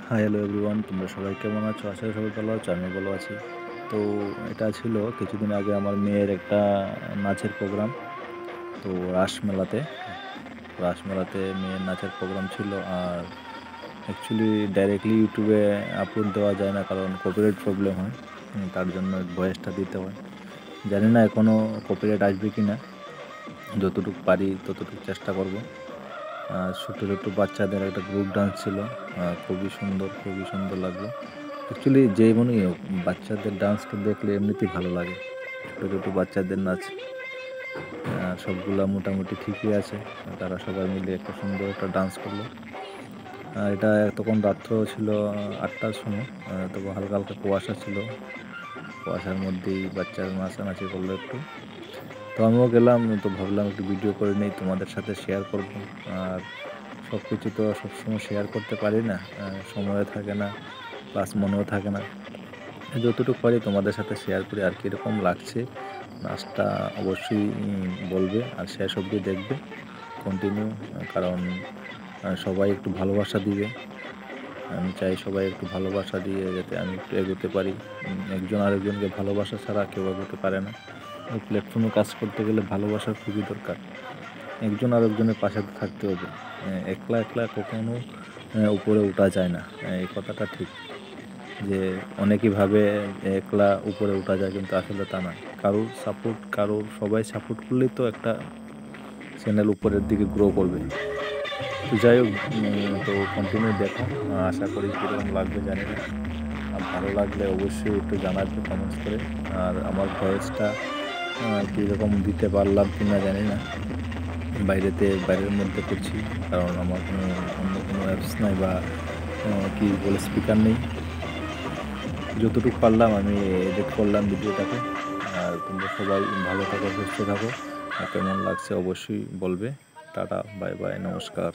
Hi hello everyone, তোমরা সবাই কেমন আছো? আশা করি সবাই ভালো আছো, আমিও ভালো আছি। তো এটা ছিল কিছুদিন আগে আমার মেয়ের একটা নাচের প্রোগ্রাম। তো রাসমেলাতে মেয়ের নাচের প্রোগ্রাম ছিল। আর অ্যাকচুয়ালি ডাইরেক্টলি ইউটিউবে আপলোড দেওয়া যায় না, কারণ কপিরাইট প্রবলেম হয়। তার জন্য ভয়েসটা দিতে হয়। জানি না এখনও কপিরাইট আসবে কি না। যতটুকু পারি ততটুকু চেষ্টা করব। ছোট্ট ছোট্ট বাচ্চাদের একটা গ্রুপ ডান্স ছিল। খুবই সুন্দর লাগলো। অ্যাকচুয়ালি যেমনই হোক, বাচ্চাদের ডান্সটা দেখলে এমনিতেই ভালো লাগে। ছোট ছোট বাচ্চাদের নাচ সবগুলা মোটামুটি ঠিকই আছে। তারা সবাই মিলে একটা সুন্দর একটা ডান্স করলো। এটা তখন রাত্র ছিল ৮টার সময়। তখন হালকা হালকা কুয়াশা ছিল। কুয়াশার মধ্যেই বাচ্চারা নাচানাচি করলো একটু। তো আমিও গেলাম, তো ভাবলাম একটু ভিডিও করে নিই, তোমাদের সাথে শেয়ার করব। আর সব কিছু তো সবসময় শেয়ার করতে পারি না, সময়ও থাকে না, প্লাস মনেও থাকে না। যতটুকু পারি তোমাদের সাথে শেয়ার করি। আর কীরকম লাগছে নাচটা অবশ্যই বলবে, আর শেষ অবধি দেখবে কন্টিনিউ। কারণ সবাই একটু ভালোবাসা দিবে। আমি চাই সবাই একটু ভালোবাসা দিয়ে যাতে আমি একটু এগোতে পারি। একজন আরেকজনকে ভালোবাসা ছাড়া কেউ এগোতে পারে না। ওই প্ল্যাটফর্মে কাজ করতে গেলে ভালোবাসার খুবই দরকার। একজন আরেকজনের পাশে থাকতে হবে। একলা একলা কখনো উপরে ওঠা যায় না। এই কথাটা ঠিক। যে অনেকেই ভাবে একলা উপরে ওঠা যায়, কিন্তু আসলে তা না। সবাই সাপোর্ট করলেই তো একটা চ্যানেল উপরের দিকে গ্রো করবে। তো যাই হোক, তো কন্টিনিউ দেখো। আশা করি কীরকম লাগবে জানি না। আর ভালো লাগলে অবশ্যই একটু জানাবে কমেন্টস করে। আর আমার ভয়েসটা কীরকম দিতে পারলাম কি না জানি না। বাইরের মধ্যে করছি, কারণ আমার অন্য কোনো অ্যাপস নাই বা কি বলে স্পিকার নেই। যতটুকু পারলাম আমি এডিট করলাম ভিডিওটাকে। আর তোমরা সবাই ভালো থাকো, সুস্থ থাকো। আর কেমন লাগছে অবশ্যই বলবে। টাটা, বাই বাই, নমস্কার।